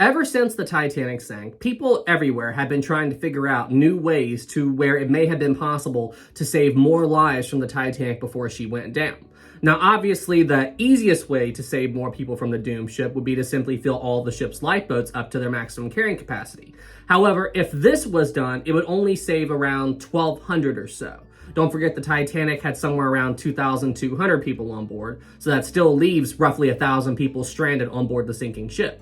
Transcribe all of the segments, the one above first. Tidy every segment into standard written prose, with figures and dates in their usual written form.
Ever since the Titanic sank, people everywhere have been trying to figure out new ways to where it may have been possible to save more lives from the Titanic before she went down. Now, obviously, the easiest way to save more people from the doomed ship would be to simply fill all the ship's lifeboats up to their maximum carrying capacity. However, if this was done, it would only save around 1,200 or so. Don't forget the Titanic had somewhere around 2,200 people on board, so that still leaves roughly 1,000 people stranded on board the sinking ship.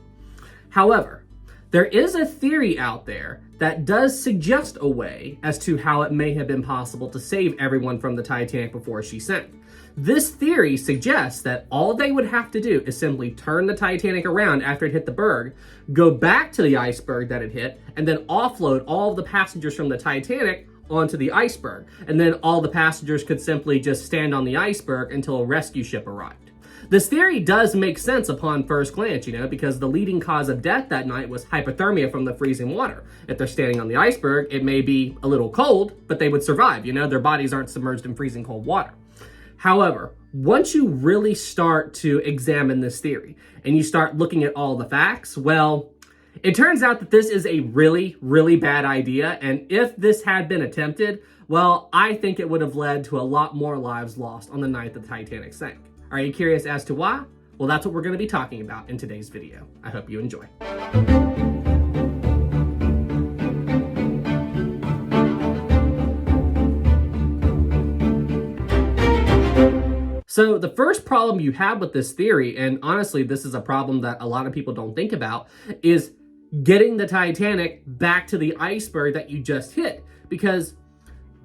However, there is a theory out there that does suggest a way as to how it may have been possible to save everyone from the Titanic before she sank. This theory suggests that all they would have to do is simply turn the Titanic around after it hit the berg, go back to the iceberg that it hit, and then offload all of the passengers from the Titanic onto the iceberg. And then all the passengers could simply just stand on the iceberg until a rescue ship arrived. This theory does make sense upon first glance, because the leading cause of death that night was hypothermia from the freezing water. If they're standing on the iceberg, it may be a little cold, but they would survive, their bodies aren't submerged in freezing cold water. However, once you really start to examine this theory and you start looking at all the facts, well, it turns out that this is a really, really bad idea. And if this had been attempted, well, I think it would have led to a lot more lives lost on the night that the Titanic sank. Are you curious as to why? Well, that's what we're going to be talking about in today's video. I hope you enjoy. So the first problem you have with this theory, and honestly, this is a problem that a lot of people don't think about, is getting the Titanic back to the iceberg that you just hit. Because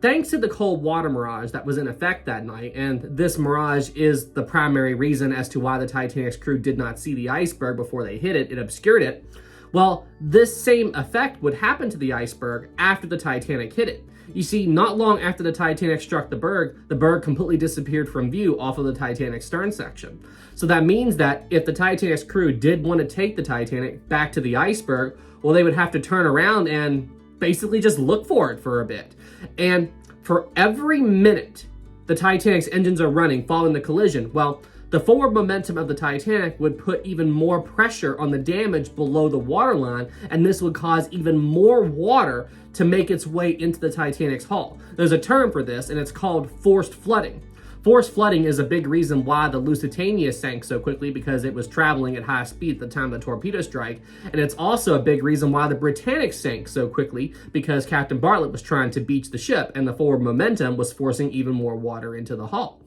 thanks to the cold water mirage that was in effect that night, and this mirage is the primary reason as to why the Titanic's crew did not see the iceberg before they hit it, it obscured it. Well, this same effect would happen to the iceberg after the Titanic hit it. You see, not long after the Titanic struck the berg completely disappeared from view off of the Titanic's stern section. So that means that if the Titanic's crew did want to take the Titanic back to the iceberg, well, they would have to turn around and basically just look for it for a bit. And for every minute the Titanic's engines are running following the collision, well, the forward momentum of the Titanic would put even more pressure on the damage below the waterline, and this would cause even more water to make its way into the Titanic's hull. There's a term for this, and it's called forced flooding. Forced flooding is a big reason why the Lusitania sank so quickly, because it was traveling at high speed at the time of the torpedo strike. And it's also a big reason why the Britannic sank so quickly, because Captain Bartlett was trying to beach the ship and the forward momentum was forcing even more water into the hull.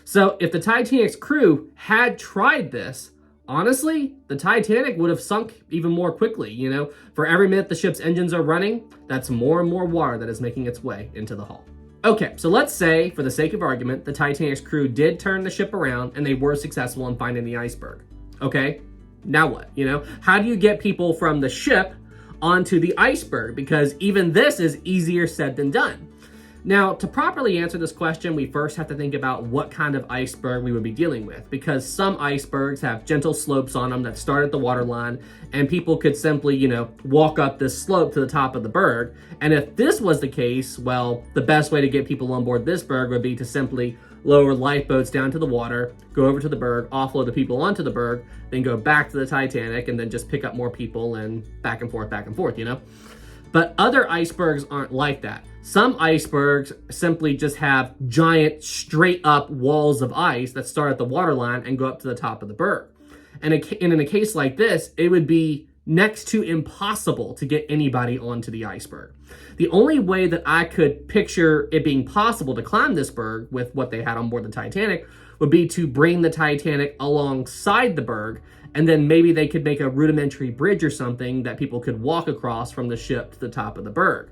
So if the Titanic's crew had tried this, honestly, the Titanic would have sunk even more quickly. For every minute the ship's engines are running, that's more and more water that is making its way into the hull. Okay, so let's say, for the sake of argument, the Titanic's crew did turn the ship around and they were successful in finding the iceberg. Okay, now what? How do you get people from the ship onto the iceberg? Because even this is easier said than done. Now, to properly answer this question, we first have to think about what kind of iceberg we would be dealing with, because some icebergs have gentle slopes on them that start at the waterline, and people could simply, walk up this slope to the top of the berg. And if this was the case, well, the best way to get people on board this berg would be to simply lower lifeboats down to the water, go over to the berg, offload the people onto the berg, then go back to the Titanic, and then just pick up more people and back and forth, But other icebergs aren't like that. Some icebergs simply just have giant straight up walls of ice that start at the waterline and go up to the top of the berg. And in a case like this, it would be next to impossible to get anybody onto the iceberg. The only way that I could picture it being possible to climb this berg with what they had on board the Titanic would be to bring the Titanic alongside the berg, and then maybe they could make a rudimentary bridge or something that people could walk across from the ship to the top of the berg.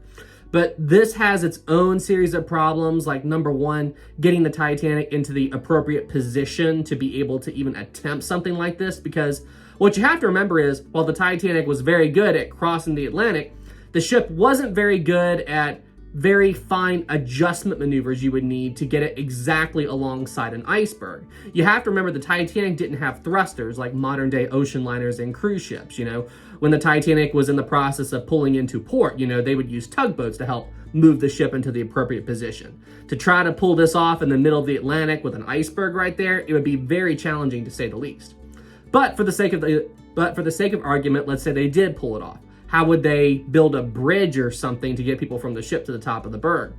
But this has its own series of problems, like number one, getting the Titanic into the appropriate position to be able to even attempt something like this, because what you have to remember is, while the Titanic was very good at crossing the Atlantic, the ship wasn't very good at very fine adjustment maneuvers you would need to get it exactly alongside an iceberg. You have to remember the Titanic didn't have thrusters like modern day ocean liners and cruise ships. When the Titanic was in the process of pulling into port, they would use tugboats to help move the ship into the appropriate position. To try to pull this off in the middle of the Atlantic with an iceberg right there, it would be very challenging to say the least. But for the sake of the But for the sake of argument, let's say they did pull it off. How would they build a bridge or something to get people from the ship to the top of the berg?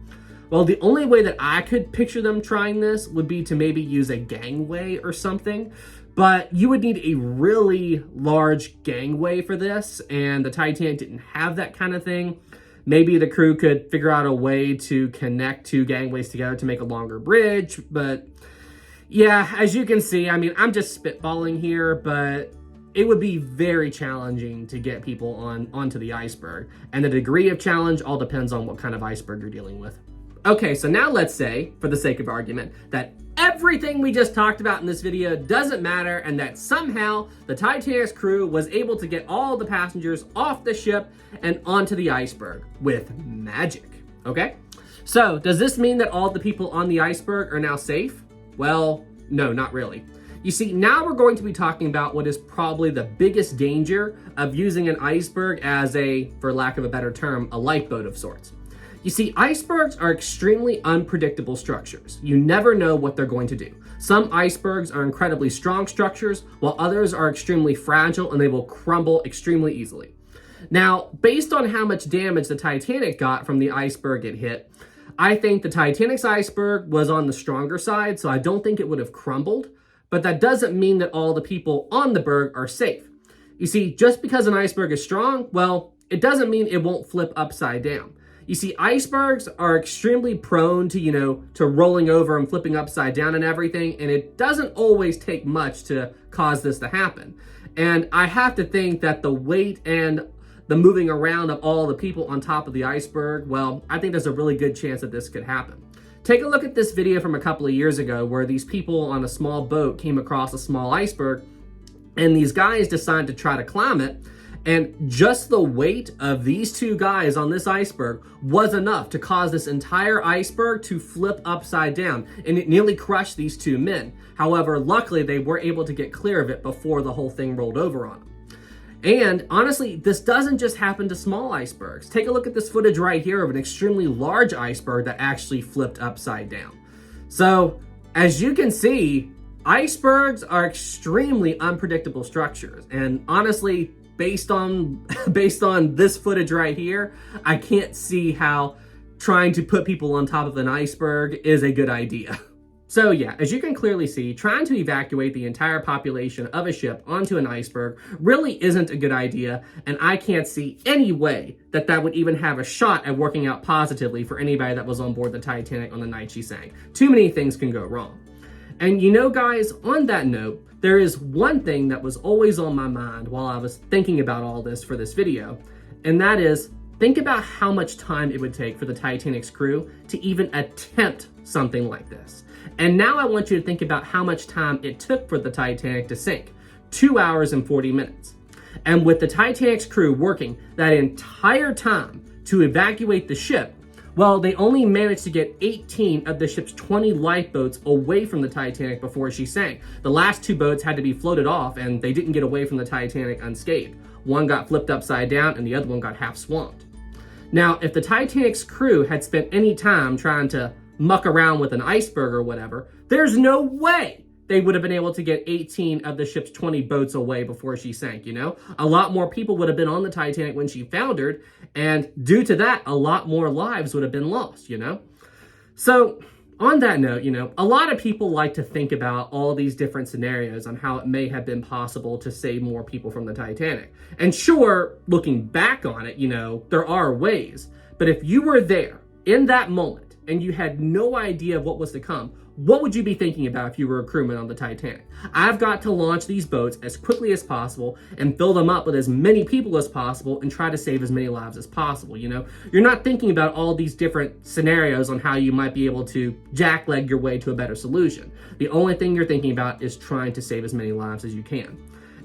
Well, the only way that I could picture them trying this would be to maybe use a gangway or something. But you would need a really large gangway for this, and the Titanic didn't have that kind of thing. Maybe the crew could figure out a way to connect two gangways together to make a longer bridge, but yeah, as you can see, I mean, I'm just spitballing here, but it would be very challenging to get people onto the iceberg, and the degree of challenge all depends on what kind of iceberg you're dealing with. Okay, so now let's say, for the sake of argument, that everything we just talked about in this video doesn't matter, and that somehow the Titanic's crew was able to get all the passengers off the ship and onto the iceberg with magic, okay? So, does this mean that all the people on the iceberg are now safe? Well, no, not really. You see, now we're going to be talking about what is probably the biggest danger of using an iceberg as a, for lack of a better term, a lifeboat of sorts. You see, icebergs are extremely unpredictable structures. You never know what they're going to do. Some icebergs are incredibly strong structures, while others are extremely fragile and they will crumble extremely easily. Now, based on how much damage the Titanic got from the iceberg it hit, I think the Titanic's iceberg was on the stronger side, so I don't think it would have crumbled, but that doesn't mean that all the people on the berg are safe. You see, just because an iceberg is strong, well, it doesn't mean it won't flip upside down. You see, icebergs are extremely prone to, to rolling over and flipping upside down and everything, and it doesn't always take much to cause this to happen. And I have to think that the weight and the moving around of all the people on top of the iceberg, well, I think there's a really good chance that this could happen. Take a look at this video from a couple of years ago where these people on a small boat came across a small iceberg, and these guys decided to try to climb it. And just the weight of these two guys on this iceberg was enough to cause this entire iceberg to flip upside down, and it nearly crushed these two men. However, luckily they were able to get clear of it before the whole thing rolled over on them. And honestly, this doesn't just happen to small icebergs. Take a look at this footage right here of an extremely large iceberg that actually flipped upside down. So, as you can see, icebergs are extremely unpredictable structures, and honestly, based on this footage right here, I can't see how trying to put people on top of an iceberg is a good idea. So yeah, as you can clearly see, trying to evacuate the entire population of a ship onto an iceberg really isn't a good idea, and I can't see any way that that would even have a shot at working out positively for anybody that was on board the Titanic on the night she sank. Too many things can go wrong. And guys, on that note, there is one thing that was always on my mind while I was thinking about all this for this video, and that is, think about how much time it would take for the Titanic's crew to even attempt something like this. And now I want you to think about how much time it took for the Titanic to sink. 2 hours and 40 minutes. And with the Titanic's crew working that entire time to evacuate the ship, well, they only managed to get 18 of the ship's 20 lifeboats away from the Titanic before she sank. The last two boats had to be floated off, and they didn't get away from the Titanic unscathed. One got flipped upside down, and the other one got half swamped. Now, if the Titanic's crew had spent any time trying to muck around with an iceberg or whatever, there's no way they would have been able to get 18 of the ship's 20 boats away before she sank, A lot more people would have been on the Titanic when she foundered, and due to that, a lot more lives would have been lost, So, on that note, a lot of people like to think about all these different scenarios on how it may have been possible to save more people from the Titanic. And sure, looking back on it, there are ways. But if you were there in that moment and you had no idea of what was to come, what would you be thinking about if you were a crewman on the Titanic? I've got to launch these boats as quickly as possible and fill them up with as many people as possible and try to save as many lives as possible, You're not thinking about all these different scenarios on how you might be able to jackleg your way to a better solution. The only thing you're thinking about is trying to save as many lives as you can.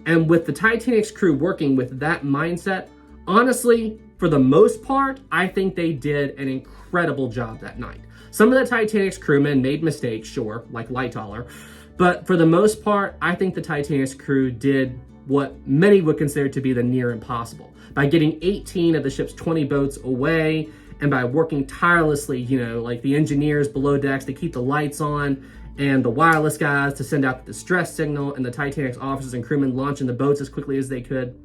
And with the Titanic's crew working with that mindset, honestly, for the most part, I think they did an incredible job that night. Some of the Titanic's crewmen made mistakes, sure, like Lightoller, but for the most part, I think the Titanic's crew did what many would consider to be the near impossible. By getting 18 of the ship's 20 boats away, and by working tirelessly, like the engineers below decks to keep the lights on, and the wireless guys to send out the distress signal, and the Titanic's officers and crewmen launching the boats as quickly as they could.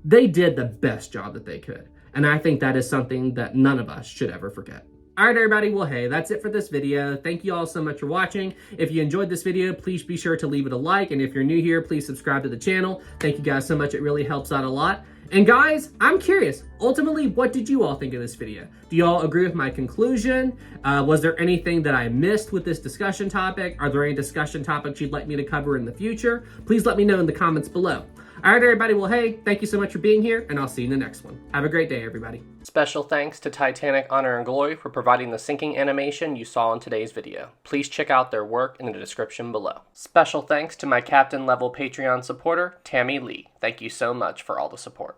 They did the best job that they could. And I think that is something that none of us should ever forget. All right, everybody. Well, hey, that's it for this video. Thank you all so much for watching. If you enjoyed this video, please be sure to leave it a like. And if you're new here, please subscribe to the channel. Thank you guys so much. It really helps out a lot. And guys, I'm curious, ultimately, what did you all think of this video? Do you all agree with my conclusion? Was there anything that I missed with this discussion topic? Are there any discussion topics you'd like me to cover in the future? Please let me know in the comments below. All right, everybody. Well, hey, thank you so much for being here, and I'll see you in the next one. Have a great day, everybody. Special thanks to Titanic Honor and Glory for providing the sinking animation you saw in today's video. Please check out their work in the description below. Special thanks to my captain level Patreon supporter, Tammy Lee. Thank you so much for all the support.